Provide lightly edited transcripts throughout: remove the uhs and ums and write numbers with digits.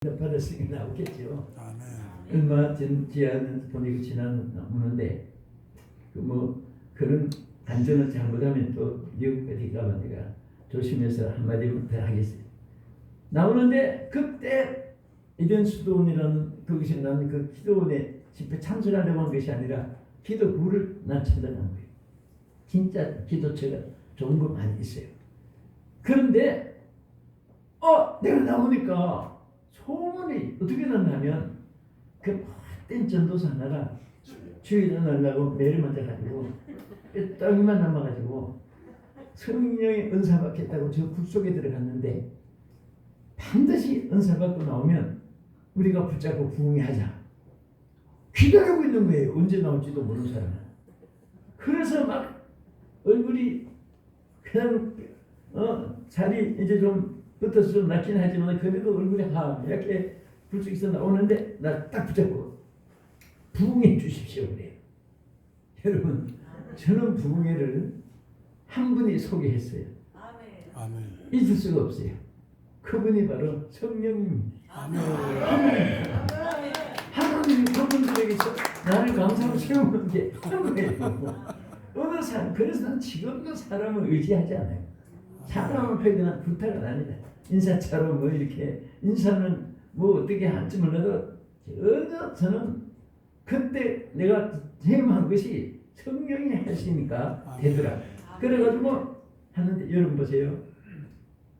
받았으니 나오겠죠. 아멘. 얼마 지하는 보내고 지나오는데 그런 간전을 잘못하면 또 미국까지 가면 내가 조심해서 한마디만 더 하겠어요. 나오는데 그때 이든 수도원이라는 거기서 나는 그 기도원에 집회 참석하려고 한 것이 아니라 기도부를 난 찾아간 거예요. 진짜 기도처가 좋은 거 많이 있어요. 그런데 내가 나오니까 소문이 어떻게 났냐면 그 헛된 전도사 하나가 주일을 하려고 매를 맞아가지고 떡이만 남아가지고 성령의 은사 받겠다고 저 굴속에 들어갔는데 반드시 은사 받고 나오면 우리가 붙잡고 부흥하자 기다리고 있는 거예요. 언제 나올지도 모르는 사람은. 그래서 막 얼굴이 그냥 살이 이제 좀 붙어서 좀 낫긴 하지만 그래도 얼굴이 하얗게 굴속에서 나오는데 나 딱 붙잡고 부흥해 주십시오 그래요. 여러분 저는 부흥회를 한 분이 소개했어요. 아멘. 잊을 수가 없어요. 그분이 바로 성령입니다. 아멘. 하나님이 그분들에게서 나를 강사로 세우는 게 한 거예요. 어느 사람, 그래서 난 지금도 사람을 의지하지 않아요. 사람 앞에 그냥 부탁은 아니다. 인사처럼 이렇게 인사는 어떻게 할지 몰라도 전혀 저는 그때 내가 체험한 것이 성령이 하시니까 되더라. 그래가지고 하는데 여러분 보세요.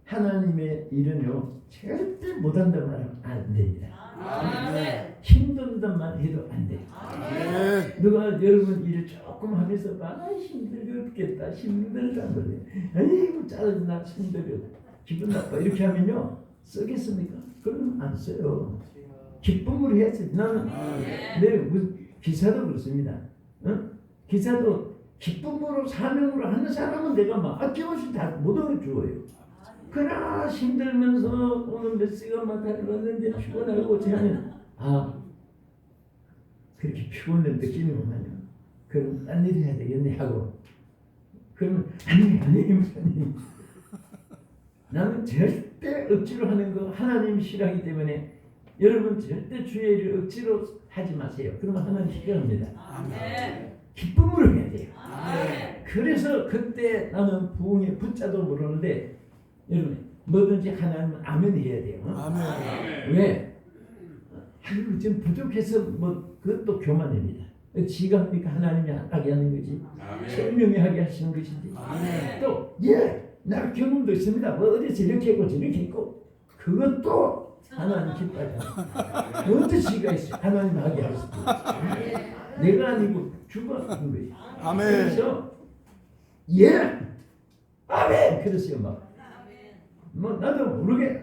하나님의 일은요 절대 못한다고 하면 안 됩니다. 힘든단 해도 안 돼. 누가 여러분 일을 조금 하면서 힘들겠다 힘들다 그래. 아이고 짜증나 힘들어 기분 나빠 이렇게 하면요 쓰겠습니까? 그러면 안 써요. 기쁨으로 해야지. 나는 내 기사도 그렇습니다. 기사도 기쁨으로 사명으로 하는 사람은 내가 막 아낌없이 다 모든 주어요. 그러나 힘들면서 오늘 몇 시간만 달렸는데 피곤하고 하면 그렇게 피곤한 느낌이면요. 그럼 딴 일 해야 되겠네 하고 그러면 아니 목사님 나는 절대 억지로 하는 거 하나님 싫어하기 때문에 여러분 절대 주의 일을 억지로 하지 마세요. 그러면 하나님 싫어합니다. 기쁨으로 해야 돼요. 그래서 그때 나는 부흥에 붙자도 모르는데 여러분 뭐든지 하나님은 아멘 해야 돼요. 아멘. 왜? 아유 좀 부족해서 그것도 교만입니다. 지가 하니까 하나님이 하게 하는 거지. 성령이 하게 하시는 것이지. 또 나 경험도 있습니다. 어디서 이렇게 했고 저렇게 했고 그것도 하나님 기뻐하잖아. 언제 지가 있어? 하나님 하게 할 수도 있어. 내가 아니고 주가 하는 거예요. 아멘. 그래서 아멘 그랬어요. 나도 모르게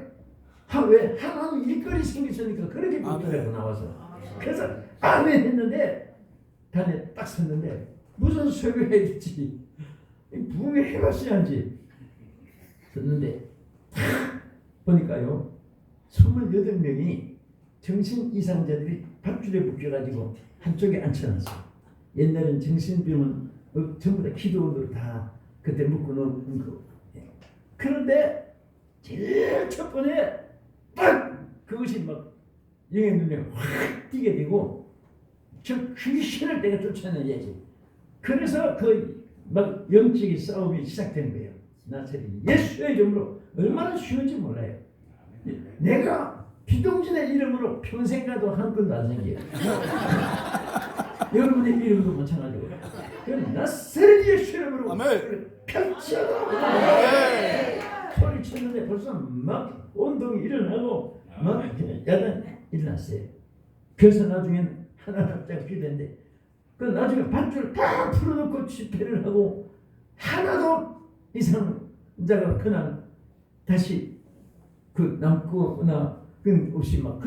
왜 하나님 일거리 생겼으니까 그렇게 붙더라고 나와서. 그래서 아멘 했는데 단에 딱 섰는데 무슨 설교해야 될지 부흥회 해봤어야지. 섰는데 탁 보니까요 28명이 정신 이상자들이 밧줄에 묶여가지고 한쪽에 앉혀놨어요. 옛날엔 정신병은 전부 다 기도원으로 다 그때 묶고 놓은 거. 그런데 제일 첫 번에 딱 그것이 막 영의 눈에 확 띄게 되고 저 귀신을 내가 쫓아내야지. 그래서 막 영적인 싸움이 시작된 거예요. 나처럼 예수의 이름으로 얼마나 쉬운지 몰라요. 내가 비동진의 이름으로 평생 가도 한 건도 안 생겨요. 여러분의 이름도 마찬가지고. 그럼 나사렛 예수 이름으로 펼쳐라. 소리 쳤는데 벌써 막 온동이 일어나고 막 야단 일어났어요. 그래서 나중엔 하나 갑자기 기대는데 그 나중에 밧줄 다 풀어놓고 집회를 하고 하나도 이상자가 그날 다시 남거나 없이 막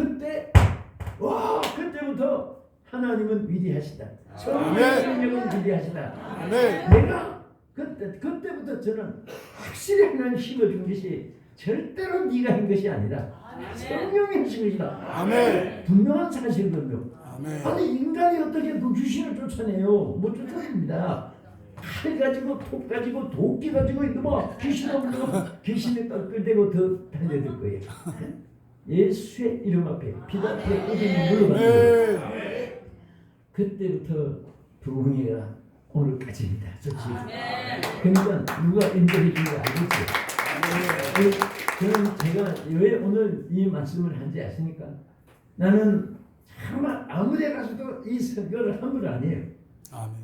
그때부터 하나님은 위대하시다. 성령은 위대하시다. 내가 그때부터 저는 확실히 하나님 심어준 것이 절대로 네가 한 것이 아니라 성령이 하신 것이다. 분명한 사실이거든요. 아니 인간이 어떻게 그 귀신을 쫓아내요? 못 쫓아냅니다. 칼 가지고 톱 가지고 도끼 가지고 귀신 없는 귀신에 끌대고 더 달려들 거예요. 예수의 이름 앞에 피라토의 이름이 물러가는 아멘. 그때부터 부흥회가 오늘까지입니다. 좋지. 그러니까 누가 인도해 준지 알겠지. 저는 제가 왜 오늘 이 말씀을 한지 아십니까? 나는 정말 아무데 가서도 이 설교를 함부로 안 해요. 아멘.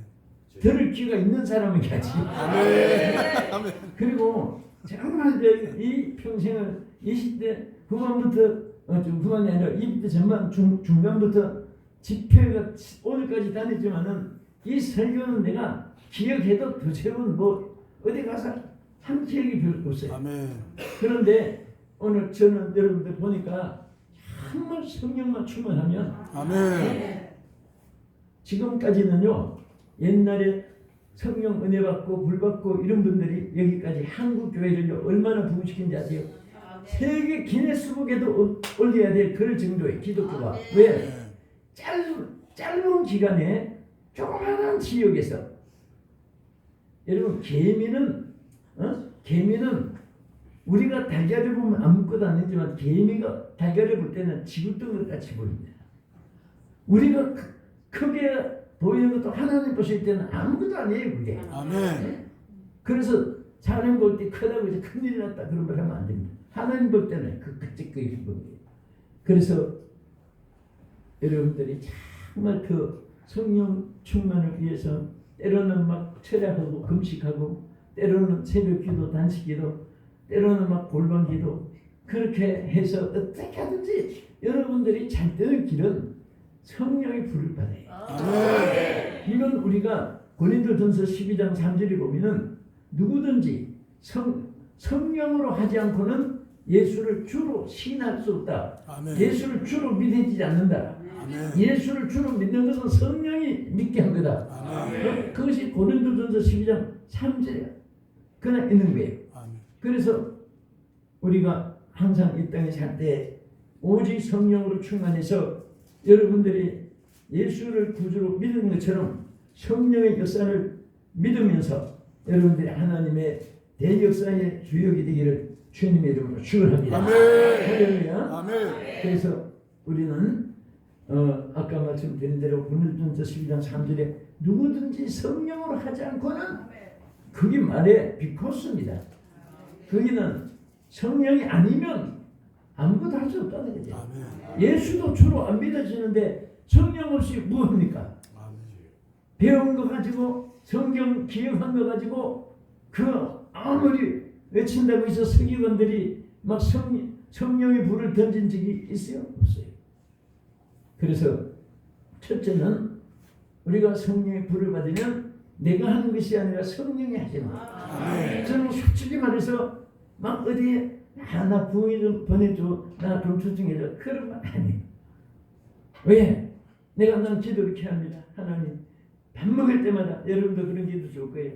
들을 귀가 있는 사람은 하지. 아멘. 그리고 정말 이 평생을 20대 후반부터 좀 후반이 아니라 20대 전반 중반부터 집회가 오늘까지 다녔지만은 이 설교는 내가 기억해도 도저히 뭐 어디 가서 한 기억이 별로 없어요. 아멘. 그런데 오늘 저는 여러분들 보니까 정말 성령만 충만하면 아멘. 지금까지는요 옛날에 성령 은혜 받고 불 받고 이런 분들이 여기까지 한국 교회를 얼마나 부흥시킨지 아세요? 세계 기네스북에도 올려야 될 그럴 정도의 기독교가 왜 짧은 기간에 조그마한 지역에서 여러분 개미는 우리가 달걀을 보면 아무것도 아니지만 개미가 달걀을 볼 때는 지구덩어리 같이 보입니다. 우리가 크게 보이는 것도 하나님 보실 때는 아무것도 아니에요 그게. 아멘. 그래서 사람 볼 때 크다고 이제 큰일 났다 그런 말 하면 안 됩니다. 하나님 볼 때는 그게 거예요. 그래서 여러분들이 정말 그 성령 충만을 위해서 때로는 막 철야하고 금식하고 때로는 새벽기도 단식기도 때로는 막 골방기도 그렇게 해서 어떻게 하든지 여러분들이 잘 되는 길은 성령의 불을 받아요. 아멘. 이건 우리가 고린도전서 12장 3절에 보면은 누구든지 성령으로 하지 않고는 예수를 주로 시인할 수 없다. 아멘. 예수를 주로 믿어지지 않는다. 아멘. 예수를 주로 믿는 것은 성령이 믿게 한 거다. 아멘. 그것이 고린도전서 12장 3절에 그냥 있는 거예요. 아멘. 그래서 우리가 항상 이 땅에 살 때 오직 성령으로 충만해서 여러분들이 예수를 구주로 믿는 것처럼 성령의 역사를 믿으면서 여러분들이 하나님의 대역사의 주역이 되기를 주님의 이름으로 축원합니다. 아멘. 할렐루야. 아멘. 그래서 우리는 아까 말씀드린 대로 고린도전서 12장 3절에 누구든지 성령으로 하지 않고는 그게 말에 비코스입니다. 거기는 성령이 아니면 아무것도 할 수 없다는 거죠. 아멘. 예수도 주로 안 믿어지는데 성령 없이 무엇입니까? 아멘. 배운 거 가지고 성경 기억한 거 가지고 그 아무리 외친다고 해서 서기관들이 막 성령의 불을 던진 적이 있어요? 없어요. 그래서 첫째는 우리가 성령의 불을 받으면 내가 하는 것이 아니라 성령이 하시는 거예요. 아멘. 저는 솔직히 말해서 막 어디에 나 부흥이 좀 보내줘, 나 좀 초청해줘 그런 말 아니에요. 왜? 내가 난 기도 이렇게 합니다. 하나님 밥 먹을 때마다 여러분도 그런 기도 줄 거예요.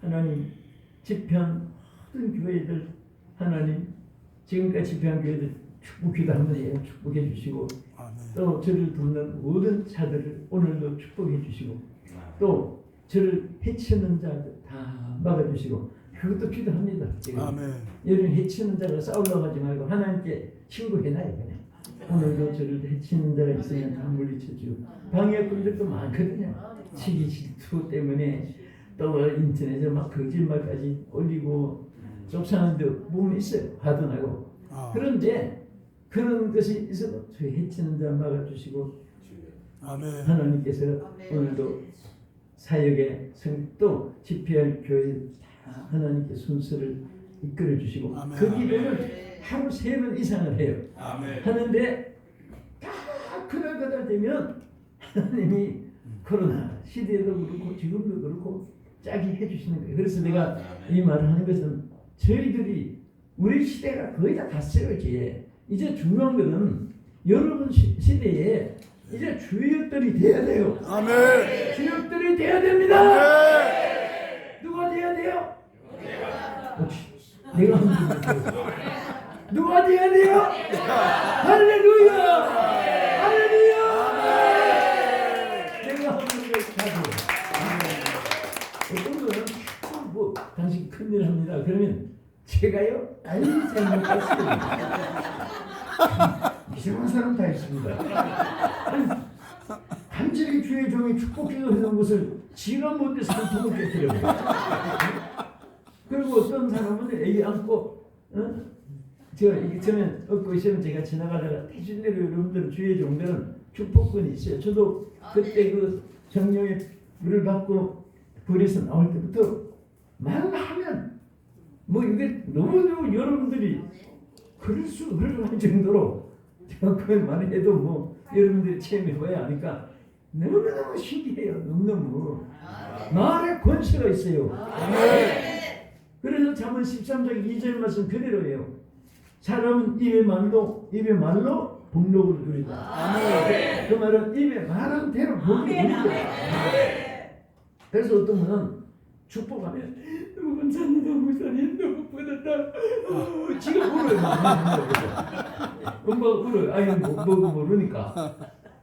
하나님 집회한 모든 교회들 하나님 지금까지 집회한 교회들 축복기도 한번 해요. 축복해 주시고 아멘. 또 저를 돕는 모든 자들을 오늘도 축복해 주시고 또 저를 해치는 자들 다 막아주시고 그것도 기도합니다. 지금 아멘. 여러분 해치는 자가 싸우려고 하지 말고 하나님께 신고해놔요. 그냥 오늘도 저를 해치는 자가 있으면 다 물리쳐주고 방해꾼들도 많거든요. 치기 질투 때문에 또 인터넷에 막 거짓말까지 올리고 쫓아내는 데 보면 있어요. 화도 나고. 그런데 그런 것이 있어도 저희 해치는 자 막아주시고 아멘. 하나님께서 오늘도 사역에 또 집회할 교회 다 하나님께 순서를 이끌어 주시고 아멘. 그 기도는 하루 3번 이상을 해요. 아멘. 하는데 다 그날 되면 하나님이 코로나 시대에도 그렇고 지금도 그렇고 짝이 해주시는 거예요. 그래서 내가 이 말을 하는 것은 저희들이 우리 시대가 거의 다 갔어요. 이제 중요한 것은 여러분 시대에 이제 주역들이 돼야 돼요. 아멘. 주역들이 돼야 됩니다. 누가 돼야 돼요? 내가 하면 돼요. 누가 돼야 돼요? 할렐루야! 할렐루야! 내가 하는 걸 다 돼요. 어떤 거는 뭐 당신 큰일 합니다. 그러면 제가요? 아니 잘못했습니다. 다 있습니다. 아니, 간절히 주의 종이 축복기도하는 것을 지가 못해서 한통을 깨뜨려요. 그리고 어떤 사람은 애기 안고 이게 처음에 얻고 있으면 제가 지나가다가 대신대로 여러분들 주의 종들은 축복권이 있어요. 저도 그때 그 성령의 물을 받고 불에서 나올 때부터 말하면 뭐 이게 너무 여러분들이 그럴 수 없을 정도로 제가 그 말을 해도 뭐 여러분들이 체험해봐야 하니까 너무너무 신기해요. 너무너무 말에 권세가 있어요. 그래서 잠언 13장 2절 말씀 그대로예요. 사람은 입의 말로 복록을 누린다. 그 말은 입에 말한 대로 복을 누린다. 그래서 어떤 분은 축복하면 너무 감사합니다. 목사님 너무 뿌듯하다. 지가 울어요. 엄마가 울어요. 아니 뭐가 모르니까.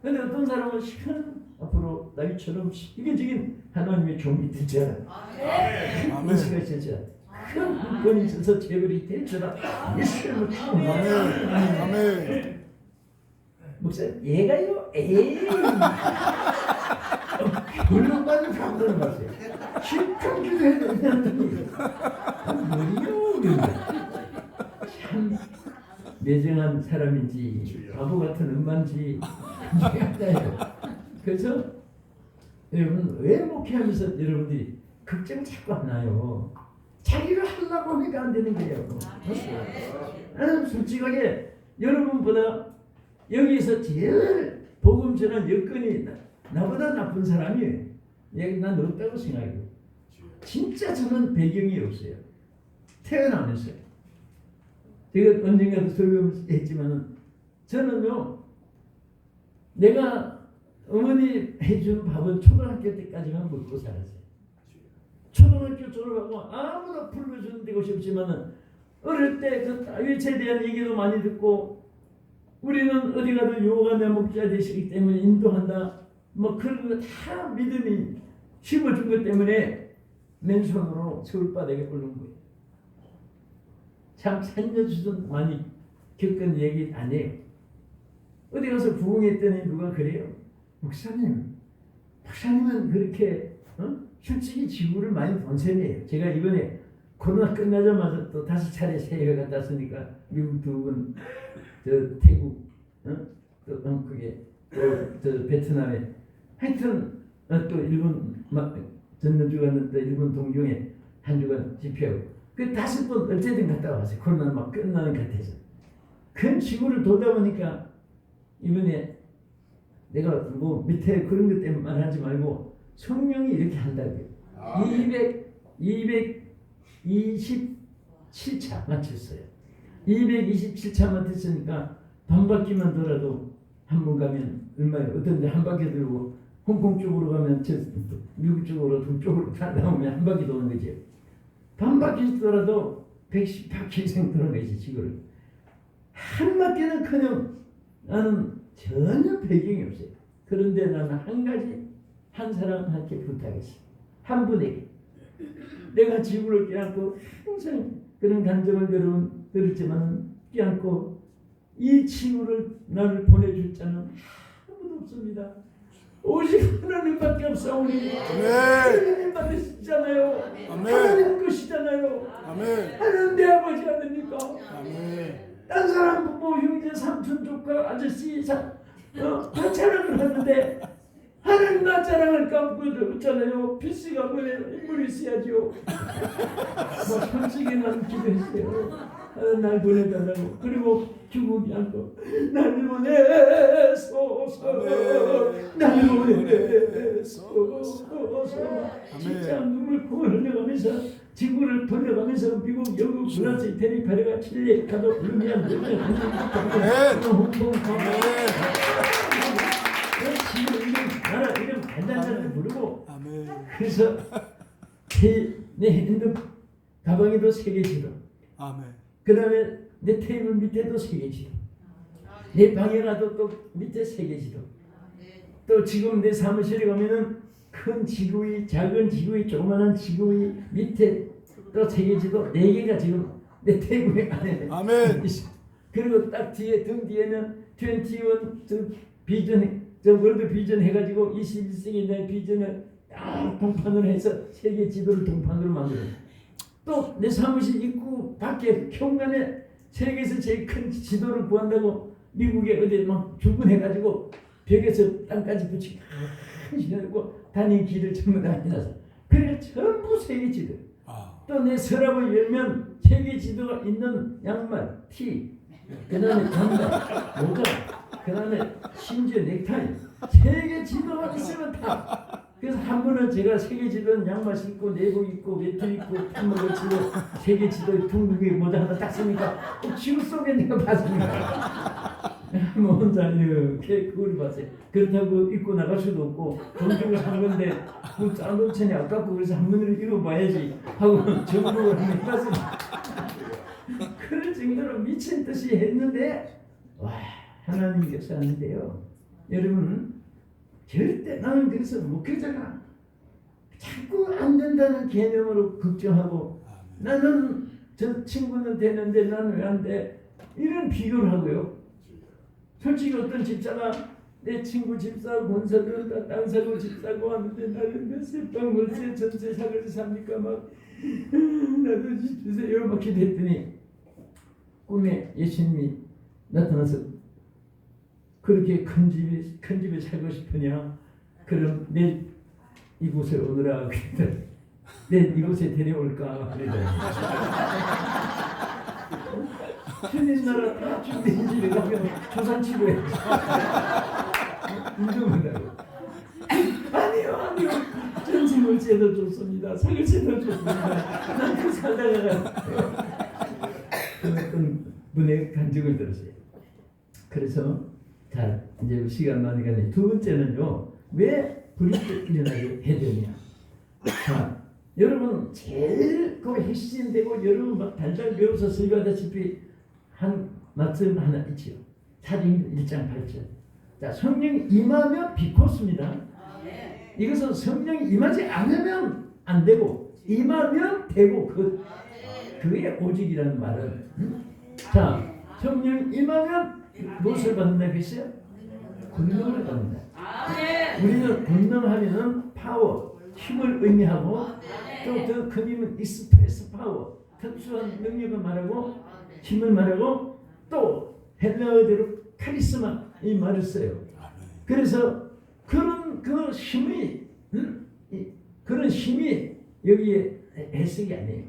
근데 어떤 사람은 시간 앞으로 나이처럼 시기적인 하나님의 종이 되잖아. 큰 시가 있었잖아. 큰 물건이 있어서 재벌이 될줄아. 예수님을 아멘. 목사 얘가요? 에이. 물론까지 방문을 봤어요. 실컷 기도해도 뭐냐 참 매정한 사람인지 바보 같은 음반지 모르겠어요. 그래서 여러분 왜 목회하면서 여러분들이 걱정 자꾸 안 나요. 자기가 하려고 하니까 안 되는 거예요. 나는 솔직하게 여러분보다 여기서 제일 복음 전한 여건이 나보다 나쁜 사람이 난 없다고 생각해요. 진짜 저는 배경이 없어요. 태어나면서요. 제가 언젠가도 설교했지만은 저는요 내가 어머니 해준 밥은 초등학교 때까지만 먹고 살았어요. 초등학교 졸업하고 아무도 불러주는 데 곳이 없지만은 어릴 때 그 다윗에 대한 얘기도 많이 듣고 우리는 어디 가도 여호와가 내 목자 되시기 때문에 인도한다. 뭐 그런 거 다 믿음이 심어준 것 때문에 맨손으로 서울바닥에 오른 거예요. 참 살려주던 많이 겪은 얘기 아니에요. 어디 가서 부흥했더니 누가 그래요? 목사님은 그렇게 솔직히 지구를 많이 본 셈이에요. 제가 이번에 코로나 끝나자마자 또 5차례 세계 갔다 왔으니까 미국 2번, 저 태국, 또 그게 저 베트남에 하여튼 또 일본 전주가는 또 일본 동경에 한 주간 집회하고 그 5번 어쨌든 갔다 왔어요. 코로나 막 끝나는 것 같아서. 큰 지구를 돌다 보니까 이번에 내가 뭐 밑에 그런 것 때문에 말하지 말고 성령이 이렇게 한다고요. 227차 맞췄어요. 227차 맞췄으니까 반 바퀴만 돌아도 한 번 가면 얼마예요? 어떤 데 한 바퀴 돌고 홍콩 쪽으로 가면 미국 쪽으로 동쪽으로 다 나오면 한 바퀴 도는 거죠. 반 바퀴 돌아도 110바퀴 이상 도는 거지 지구를. 한 바퀴는커녕 나는 전혀 배경이 없어요. 그런데 나는 한 가지 한 사람한테 부탁했어. 한 분에게. 내가 지구를 껴안고 항상 그런 감정을 여러분 들었지만 껴안고 이 지구를 나를 보내줄 자는 아무도 없습니다. 오직 하나님밖에 없사오니 하나님밖에 쓰잖아요. 하나님 것이잖아요. 하나님 내 아버지 아닙니까? 딴 사람 부모 형제 삼촌 조카 아저씨 다 자랑을 하는데 하나님 나 자랑할까 없잖아요. 필수가 뭐예요? 인물이 있어야죠. 뭐 솔직히 나는 기도했어요. 날 보내달라고. 그리고 주먹이 않고 나를 보내소서. 나를 보내소서. 진짜 눈물 콩을 흘려가면서 지구를 돌려가면서 미국, 영국, 프랑스, 이태리, 파리가 칠레, 가도 콜롬비아, 노르웨이, 홍콩, 지구 이름 나라 이름 간단하게 부르고 그래서 내 핸드 가방에도 3개 지도. 그 다음에 내 테이블 밑에도 3개 지도. 내 방에 가도 또 밑에 3개 지도. 또 지금 내 사무실에 가면은 큰 지구의, 작은 지구의, 조그마한 지구의 밑에 또 3개 지도, 4개가 지금 내 테이블에 안에 있어. 그리고 딱 뒤에 등 뒤에는 21 저 비전 저 월드 비전 해가지고 21세기 내 비전을 딱 동판으로 해서 세계 지도를 동판으로 만들어. 또 내 사무실 입구 밖에 현관에 세계에서 제일 큰 지도를 구한다고 미국에 어디 막 주문해가지고 벽에서 땅까지 붙이고 신어고 다니는 길을 전부 다 해놔서 그래 전부 세계 지도. 또 내 서랍을 열면 세계 지도가 있는 양말, 티, 그다음에 장갑, 모자, 그다음에 심지어 넥타이, 세계 지도가 있으면 다. 그래서 한 번은 제가 세계 지도는 양말 신고 내복 입고 외투 입고 탑목을 치고 세계 지도에 둥글게 모자 하나 딱 쓰니까 꼭 지구 속에 내가 봤습니다. 뭐 혼자 이렇게 그걸 봤어요. 그렇다고 입고 나갈 수도 없고 돈 주고 산 건데 그 짠돈천이 아깝고 그래서 한 번을 입어봐야지 하고 정복을 한번 해봤습니다. 그럴 정도로 미친 듯이 했는데 와 하나님께서 하는데요. 여러분 절대 나는 그래서 목회자가 자꾸 안 된다는 개념으로 걱정하고 나는 저 친구는 되는데 나는 왜 안 돼? 이런 비교를 하고요. 솔직히 어떤 집사가 내 친구 집사 권사들 땅 사고 집 사고 하는데 나는 몇세 빵 월세 전세 사거리 삽니까 막 나도 집 주세요 막 기도했더니 꿈에 예수님이 나타나서 그렇게 큰 집에 살고 싶으냐? 그럼 내 이곳에 오너라 그랬더니 내 이곳에 데려올까 그러더니 주님 나라 다 주님 집에 가면 조산치고 해 인정한다고. 아니요 전세물세도 좋습니다. 사글세도 좋습니다. 난 그 살다가 어떤 분의 간증을 들었어요. 그래서 자 이제 시간 많으니까 두 번째는요. 왜 불이 일어나게 해야 되냐. 자 여러분 제일 그 핵심되고 여러분 막 달달 배워서 설교하다시피 한 말씀 하나 있지요. 사도행전 1장 8절. 자 성령이 임하면 비코스입니다. 이것은 성령이 임하지 않으면 안 되고 임하면 되고 그게 오직이라는 말은 자 성령 임하면 무엇을 받는다고 했어요? 권능을 받는다. 우리는 권능하면은 파워, 힘을 의미하고 또 더 큰 힘은 익스프레스 파워, 특수한 능력을 말하고 힘을 말하고 또 헬라어대로 카리스마 이 말을 써요. 그래서 그런 그 힘이 그런 힘이 여기에 해석이 아니에요.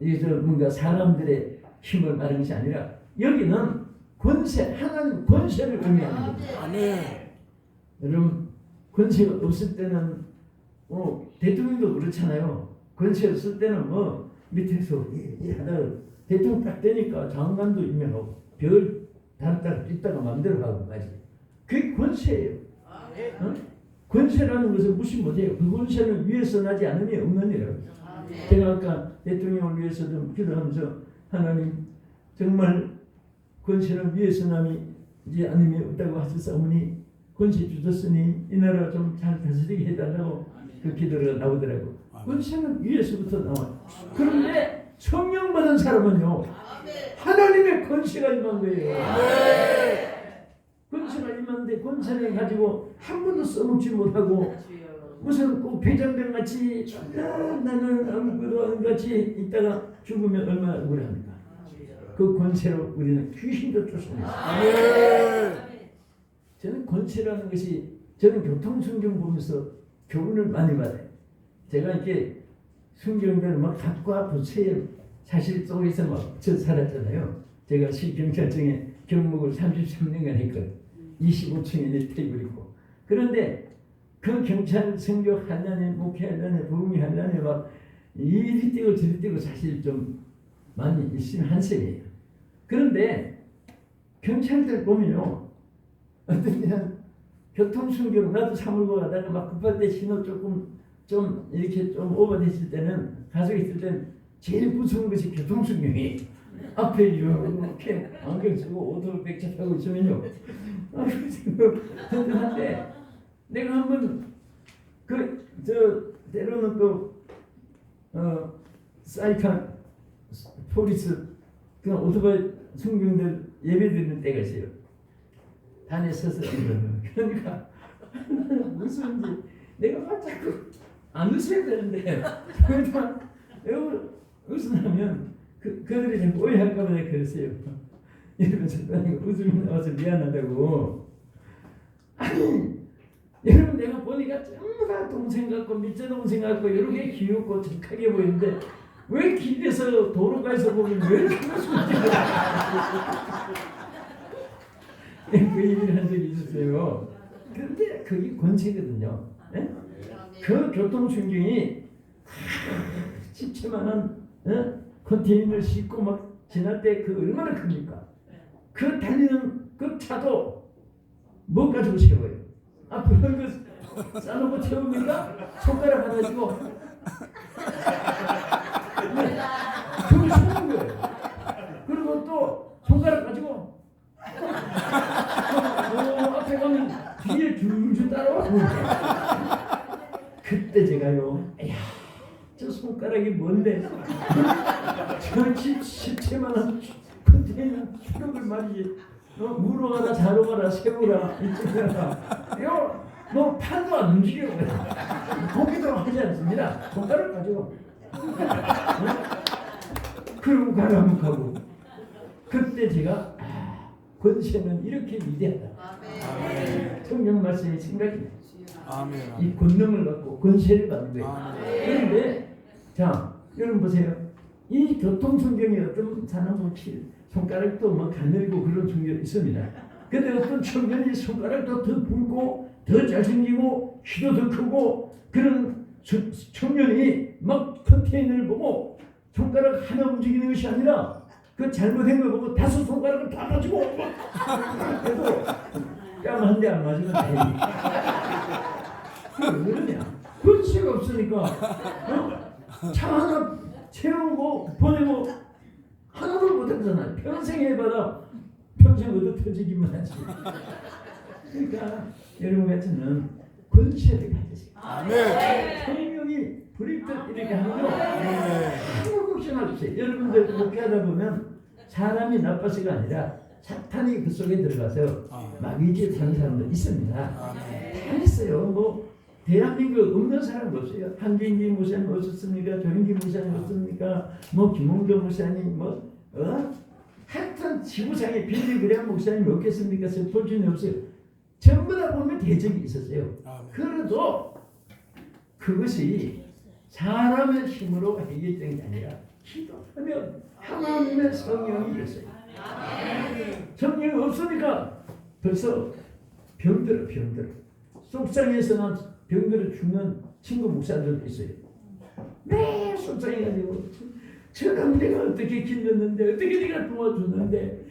이게 뭔가 사람들의 힘을 말하는 것이 아니라 여기는 권세, 하나님 권세를 의미하는 겁니다. 아멘. 여러분 권세가 없을 때는 대통령도 그렇잖아요. 권세 없을 때는 뭐 밑에서 하다가 대통령 딱 되니까 장관도 임명하고 별 다른 있다가 마음대로 하고 말이지. 그게 권세예요. 권세라는 것을 무시 못해요. 그 권세는 위에서 나지 않으면 없는 일이라고. 제가 아까 대통령을 위해서 좀 기도하면서 하나님 정말 권세는 위에서 나지 않으면 없다고 하셨사오니 권세 주셨으니 이 나라 좀 잘 다스리게 해달라고 그 기도가 나오더라고. 권세는 위에서부터 나와요. 그런데 성령 받은 사람은요 하나님의 권세가 임한 거예요. 권세가 임한데 권세를 가지고 한 번도 써먹지 못하고 무슨 꼭 배장병 같이 나는 아무것도 안 같이 있다가 죽으면 얼마나 억울합니까? 그 권세로 우리는 귀신도 쫓아내요. 저는 권세라는 것이 저는 교통순경 보면서 교훈을 많이 받아요. 제가 이렇게 순경들 막 갓과 부채에 사실 속에서 막 저 살았잖아요. 제가 시경찰청에 경목을 33년간 했거든요. 25층에 내 테이블이고. 그런데 그 경찰 성교 하려니 목회하려니 부흥이 하려니 막 이리 뛰고 저리 뛰고 사실 좀 많이 열심히 한 셈이에요. 그런데 경찰들 보면요 어떤 데는 교통순경 나도 사물고 가다가 막 급할 때 신호 조금 좀 이렇게 좀 오버됐을 때는 가족이 있을 때는 제일 무서운 것이 교통순경이에요. 앞에 이렇게 안경 쓰고 오토 백차 타고 있으면요 든든한데 내가 한번 때로는 또 사이카 포리스 그냥 오토바이 순경들 예배 드리는 때가 있어요. 안에 서서 그러니까 무슨지 내가 막 자꾸 안 웃어야 되는데 그러니까 웃으면 그들이 자꾸 오해할까 봐 내가 그랬어요. 이러면서 웃음이 나와서 미안하다고. 아니 여러분 내가 보니까 전부 다 동생 같고 밑에 동생 같고 이렇게 귀엽고 착하게 보이는데 왜 길에서 도로가에서 보면 왜 이렇게 웃음이 그 얘기를 한 적이 있었어요. 그런데 그게 권세거든요. 예? 그 교통순경이 집채만한 컨테이너를 싣고 막 지날 때 그 얼마나 큽니까? 그 달리는 그 차도 뭐 가지고 세워요? 앞으로 그 싸놓고 태웁니까? 손가락 하나 쥐고 그걸 세우는 거예요. 그리고 또 손가락 가지고 앞에 가면 뒤에 줄줄 따라와. 그때 제가요, 야, 저 손가락이 뭔데? 저 집채만한 컨테이너 추격을 말이지. 너 무로 가라, 자로 가라, 세우라, 이쪽에 가라. 너 팔도 안 움직여. 보기도 하지 않습니다. 손가락 가지고. 그리고 가라면 가고. 그때 제가 권세는 이렇게 위대하다. 성경 말씀이 생각이 나요. 아멘. 이 권능을 갖고 권세를 받는 거예요. 그런데 자 여러분 보세요. 이 교통순경이 어떤 사람은 손가락도 뭐 가늘고 그런 순경이 있습니다. 근데 어떤 청년이 손가락도 더 붉고 더 잘생기고 키도 더 크고 그런 청년이 막 컨테이너를 보고 손가락 하나 움직이는 것이 아니라 그 잘못된 거 보고 5 손가락을 다 가지고 막 해도 뺨 한 대 안 맞으면 왜 그러냐? 권세가 없으니까 차 하나 채우고 보내고 하나도 못하잖아요. 평생 해봐라 평생 얻어 터지기만 하지. 그러니까 여러분 같은 권세를 가지세요. 아멘. 성령이 불입듯 이렇게 하는 거 아무 걱정 마세요. 여러분들 목회하다 보면 사람이 나빠서가 아니라 사탄이 그 속에 들어가서 마귀짓 하는 사람도 있습니다. 다 있어요. 뭐 대한민국 없는 사람 없어요. 한진기 목사님 없었습니까? 조인기 목사님 없습니까? 뭐 김홍경 목사님 하여튼 지구상에 빌리 그레한 목사님 없겠습니까? 스포츠는 없어요. 전부 다 보면 대적이 있었어요. 그래도 그것이 사람의 힘으로 해결된 게 아니라 기도하면 하나님의 성령이 있어요. 성령이 없으니까 벌써 병들어. 속상해서는 병들어 죽는 친구 목사들도 있어요. 매 속상해가지고 저 강대가 어떻게 길렀는데 어떻게 네가 도와줬는데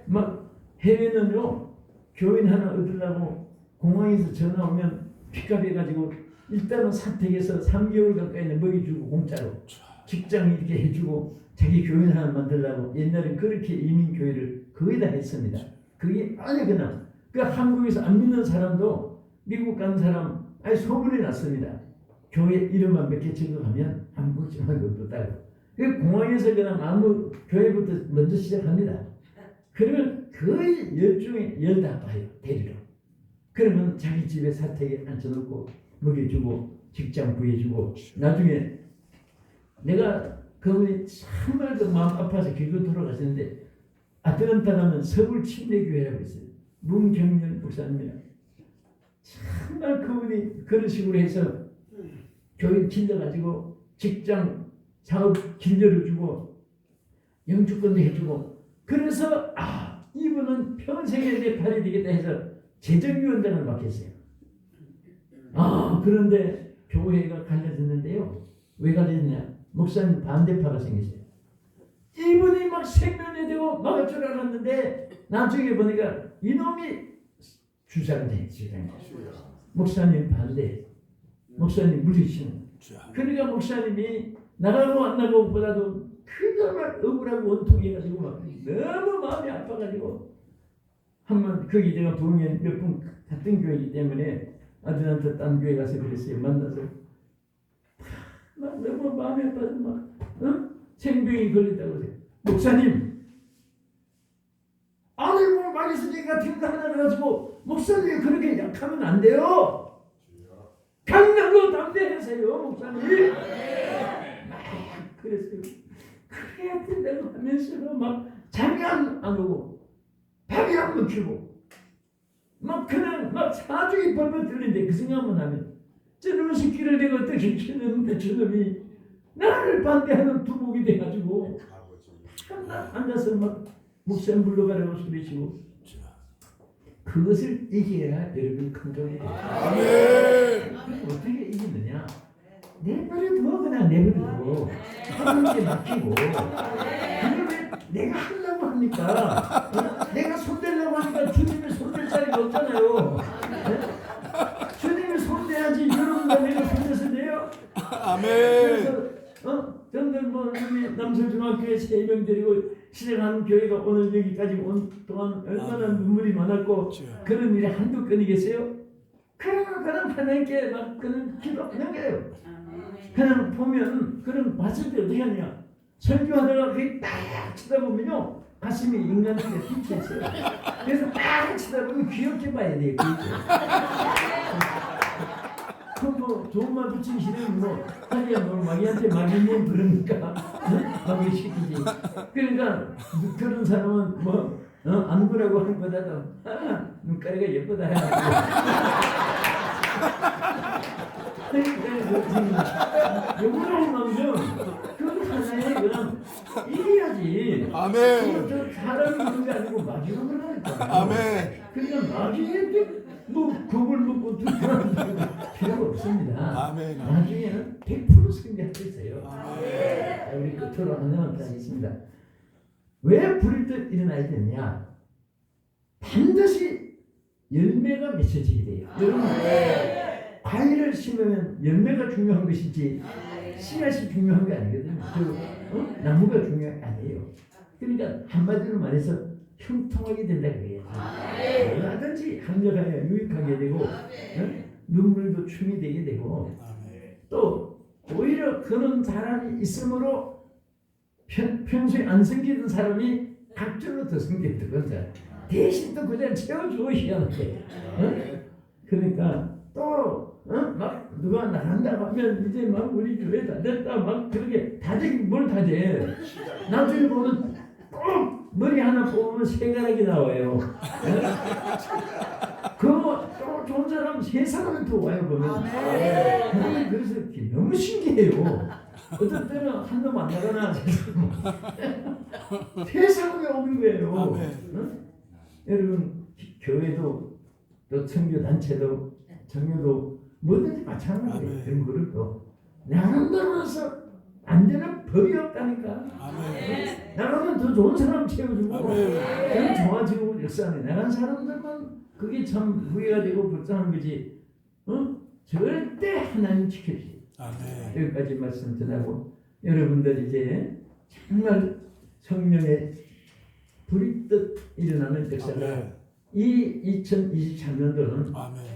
막 해외는요 교인 하나 얻으려고 공항에서 전화 오면 픽업해가지고 일단은 사택에서 3개월 가까이는 먹여주고 공짜로 직장 이렇게 해주고 자기 교인 하나 만들려고 옛날엔 그렇게 이민교회를 거의 다 했습니다. 그게 아니 그냥 그 한국에서 안 믿는 사람도 미국 간 사람 아니 소문이 났습니다. 교회 이름만 몇 개 적어가면 아무 걱정할 것도 없다고. 그 공항에서 그냥 아무 교회부터 먼저 시작합니다. 그러면 거의 10중에 10 다 봐요. 데리러. 그러면 자기 집에 사택에 앉혀놓고 먹여주고 직장 구해주고 나중에 내가 그분이 정말 그 마음 아파서 길고 돌아가셨는데 아틀란타 가면 서울 침례교회라고 있어요. 문경렬 목사님이라 정말 그분이 그런 식으로 해서 교회 길러가지고 직장 사업 길러주고 영주권도 해주고 그래서 이분은 평생에 내 팔이 되겠다 해서 재정위원장을 맡겼어요. 그런데 교회가 갈라졌는데요. 왜 갈라졌냐? 목사님 반대파가 생겼어요. 이분이 막 생명이 되고 막을 줄 알았는데 나중에 보니까 이놈이 주장돼. 목사님 반대. 목사님 물리치는. 그러니까 목사님이 나가고 안 나가고 보다도 그동안 억울하고 원통해가지고 막 너무 마음이 아파가지고 한번 거기 제가 부흥회 몇 분 같은 교회이기 때문에 아들한테 딴 교회 가서 그랬어요. 만나서 막 너무 마음이 아파서 막 생병이 걸렸다고 그래요. 목사님 아니 뭐 막 메시지 같은 거 하나 가지고 목사님이 그렇게 약하면 안 돼요. 강하고 담대하세요, 목사님. 그랬어요. 그래야 된다고 하면서 막 잠이 안 오고 밥이 안 먹히고 막 그냥 막 사중이 벌벌 떨리는데 그 생각만 하면 저놈의 새끼를 내가 어떻게 키웠는데 저놈이 나를 반대하는 두목이 돼가지고 앉아서 막 목사님 불러가라고 소리치고 그것을 이겨야 여러분 큰 종이 돼요. 어떻게 이기느냐? 내버려둬 그냥 내버려둬 하는 게 맡기고 그걸 왜 내가 하려고 합니까? 내가 손대려고 하니까 주님이 손댈 자리가 없잖아요. 주님이 손대야지 여러분과 내가 손대서 돼요? 아멘. 그래서 저들 뭐 우리 남서중학교에 3명 데리고 시작하는 교회가 오늘 여기까지 온 동안 얼마나 눈물이 많았고 그런 일이 한두 건이겠어요? 그냥 하나님께 막 그런 기도 하는 거예요. 그냥 보면 그런 봤을 때 어떻게 하냐? 설교하다가 그게 딱 쳐다보면요 가슴이 인간한테 비쳐있어요. 그래서 딱 쳐다보면 귀엽게 봐야 돼요. 그뭐 좋은 말 붙이기 싫으면 뭐 하기야 뭐 마귀한테 마귀님 그러니까 마귀 시키지. 그러니까 그런 사람은 뭐 안 그러고 하는 것보다도 눈가리가 예쁘다. 영원한 남자 그 하나에 그냥 이겨야지. 아멘. 저 사람이 그런 게 아니고 마귀로 그러니까. 아멘. 그러니까 마귀한테 뭐 겁을 먹고 두려워하는 필요가 없습니다. 아멘. 나중에는 100% 승리할 수 있어요. 아멘. 자, 우리 끝으로 하나만 더 하겠습니다. 왜 불이 또 일어나야 되느냐? 반드시 열매가 맺혀지게 돼요. 여러분 과일을 심으면 열매가 중요한 것이지 씨앗이 중요한 게 아니거든요. 나무가 중요한 게 아니에요. 그러니까 한마디로 말해서 형통하게 된다 그래요. 얼마든지 합력하여 유익하게 되고 눈물도 춤이 되게 되고 또 오히려 그런 사람이 있으므로 평소에 안 섬기던 사람이 각절로 더 섬겼던 거죠. 대신 또 그냥 채워주고 희한하게. 그러니까 또 막 누가 나간다고 하면 이제 막 우리 교회 다 됐다 막 그렇게 다지긴 뭘 다져. 나중에 보면 꼭 머리 하나 뽑으면 3가락이 나와요. 그또 좋은 사람 3사람은 또 와요 보면. 그래서 너무 신기해요. 어떤 때는 한 놈 안 나가나 세상에 오는 거예요. 여러분 교회도 또 청교 단체도 청교도 뭐든지 마찬가지예요. 그런 거를 또 나름대로서 안 되는 법이 없다니까. 나가면 더 좋은 사람 채워주고 더 좋아지고 역사하네. 나간 사람들만 그게 참 후회가 되고 불쌍한 거지. 절대 하나님 지켜주세요. 여기까지 말씀 전하고 여러분들 이제 정말 성령의 불이 뜻 일어나는 역사가 이 2023년도는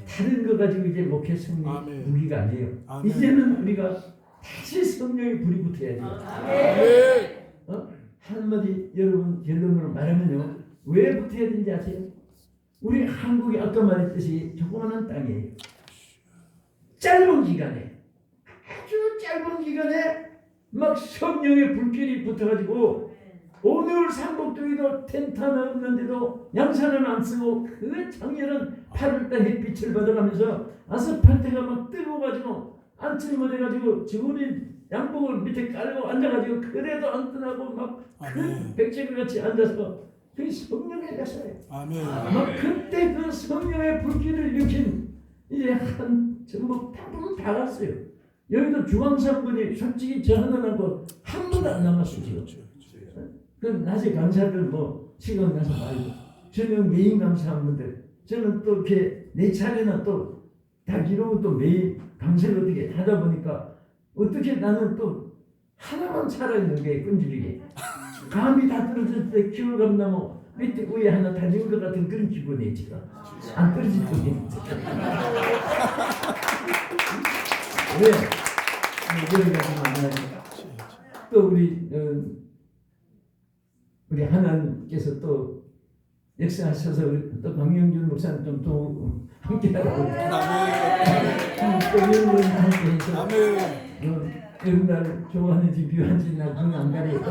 다른 거 가지고 이제 목회 승리 무기가 아니에요. 이제는 우리가 다시 성령의 불이 붙어야 돼요. 한마디 여러분 결론으로 말하면요. 왜 붙어야 되는지 아세요? 우리 한국이 아까 말했듯이 조그마한 땅이에요. 짧은 기간에 아주 짧은 기간에 막 성령의 불길이 붙어가지고 오늘 삼복동에도 텐트 하나 없는데도 양산은 안 쓰고 그 장렬한 8월달 햇빛을 받아가면서 아스팔트가 막 뜨거워가지고 앉지 못해가지고 직원이 양복을 밑에 깔고 앉아가지고 그래도 안 떠나고 막 큰 백제글 같이 앉아서 그 성령의 역사예요. 막 그때 그 성령의 불길을 일으킨 이제 한 전부 다 갔어요. 여기도 중앙상분이 솔직히 저 하나 남고 한 분도 안 남았어요 지금. 그 낮에 강사들 뭐 시간 가서 말고 저는 메인 강사한 분들 저는 또 이렇게 내 차례나 또 다 이러고 또 매일 강사를 어떻게 하다 보니까 어떻게 나는 또 하나만 살아있는 게 끈질기게 감이 다 떨어질 때 기울감나무 밑에 위에 하나 달린 것 같은 그런 기분이에요 지금. 안 떨어질 거긴 왜? 여러 가지 만나니까 또 우리 하나님께서 또 역사하셔서 우리 또 강영준 목사님 또 함께하고 또 이런 분 함께해서 아멘. 여러분들 좋아하는지 비하는지 나 그건 안 가리고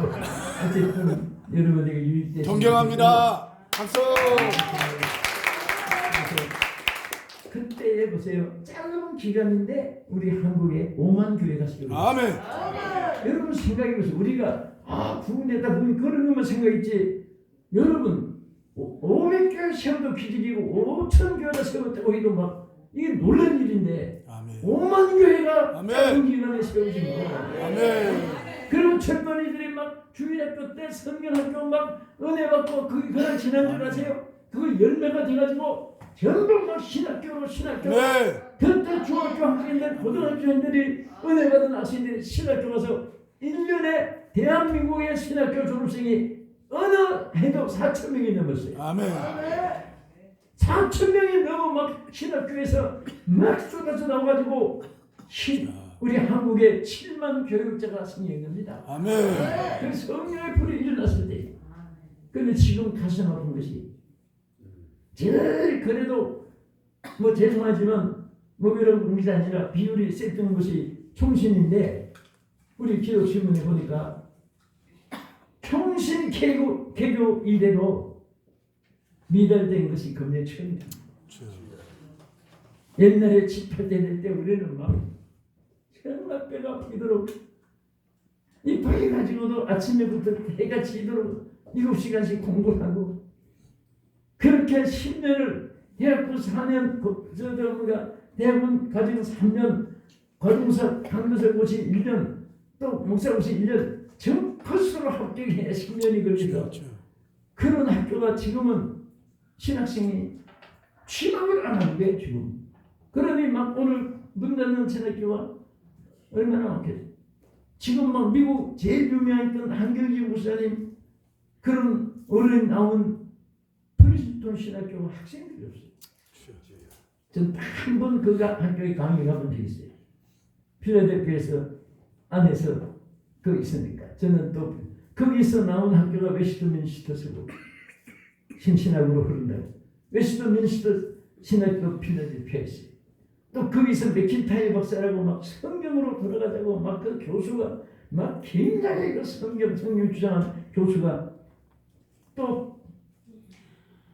어쨌든 여러분에게 유익되신 존경합니다. 박수. 그때 보세요. 짧은 기간인데 우리 한국에 5만 교회가 세워졌어요. 아멘. 여러분 생각해보세요. 우리가 부흥되다 보면 그런 것만 생각했지. 여러분 500교회 세워도 기적이고 5천 교회가 세웠다고 해도 막 이게 놀란 일인데 아멘. 5만 교회가 아멘. 짧은 기간에 세워진 거예요. 아멘. 그리고 철번이들이 막 주일학교 때 성경학교 막 은혜 받고 그날 지난 줄 아세요? 그거 열매가 돼가지고 전부 막 신학교 네. 그때 중학교 학생들 고등학교생들이 은혜 받은 학생들이 신학교 가서 1년에 대한민국의 신학교 졸업생이 어느 해도 4천 명이 넘었어요. 아멘. 4천 명이 넘어 막 신학교에서 막 쏟아져 나와가지고 우리 한국에 7만 교육자가 생긴 겁니다. 아멘. 그래서 성령의 불이 일어났을 때. 그런데 지금 가슴 아픈 것이 제일 그래도 뭐 죄송하지만 뭐 이런 것이 아니라 비율이 셌던 것이 총신인데 우리 기독신문에 보니까 총신 개교 이래로 미달된 것이 금년 처음이다. 옛날에 집회 될 때 우리는 막 정말 배가 아프도록 이 바위 가지고도 아침에부터 해가 지도록 7시간씩 공부를 하고 그렇게 10년을 대학부 4년 대학원 가지고 3년 과정사 강도사 고시 1년 또 목사 고시 1년 전 코스로 합격해 10년이 걸리죠. 그런 학교가 지금은 신학생이 취업을 안 하는 게 지금. 그러니 막 오늘 문 닫는 신학교가 얼마나 많겠어요. 지금 막 미국 제일 유명했던 한경지 목사님 그런 어른 나온 프리스톤 신학교 학생들이 없어요. 전 한 번 그 학교에 강의 가본 적이 있어요. 필라델피아에서 안에서 그 있으니까 저는 또 거기서 나온 학교가 웨스트민스터스고 신학으로 흐른다고. 웨스트민스터 신학교 필라델피아에 있어요. 또 거기서 맥킨타이 박사라고 막 성경으로 돌아가자고 막 그 교수가 막 굉장히 그 성경 주장한 교수가 또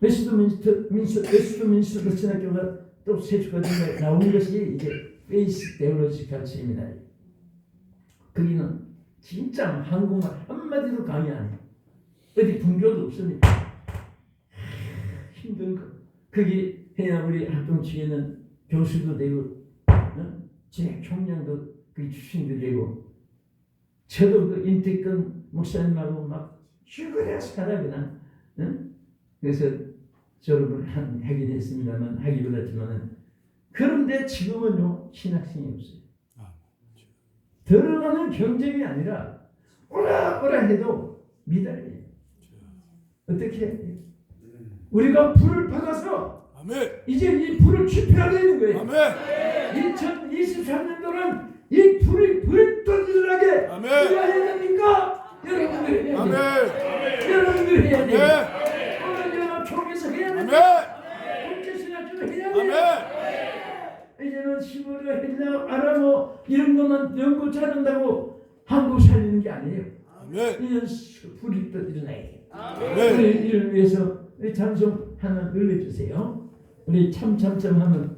웨스트민스터 신학교가 또 세수가 나온 것이 이제 베이스 테올로지컬 세미나리. 거기는 진짜 한국말 한마디도 강의 안 해요. 어디 분교도 없으니까 힘든 거. 거기 해야 우리 활동 중에는 교수도 되고 제 총장도 그 출신도 되고 저도 그 인태권 목사님하고 막 죽으려 살아 그냥 그래서 졸업을 하긴 했습니다만 하기도 했지만은 그런데 지금은요 신학생이 없어요. 들어가는 경쟁이 아니라 오라 해도 미달이에요. 어떻게 해야 돼요? 우리가 불을 받아서 아멘. 이제 이 불을 지펴야 되는 거예요. 아멘. 2023년도는 이 불이 불떡 일어나게 아멘. 누가 해야 됩니까? 여러분들이 해야 아멘. 돼요. 여러분들이 해야 돼요. 아멘. 오늘 연합 총회에서 해야 아멘. 돼요. 국제신학교도 해야 돼요. 아멘. 이제는 시골이가 헬라 아람어 이런 것만 연구 잘한다고 한국 살리는 게 아니에요. 아멘. 이제 불이 또 일어나야 돼요. 아멘. 이를 위해서 우리 찬송 하나 눌러주세요. 우리 참참참 하면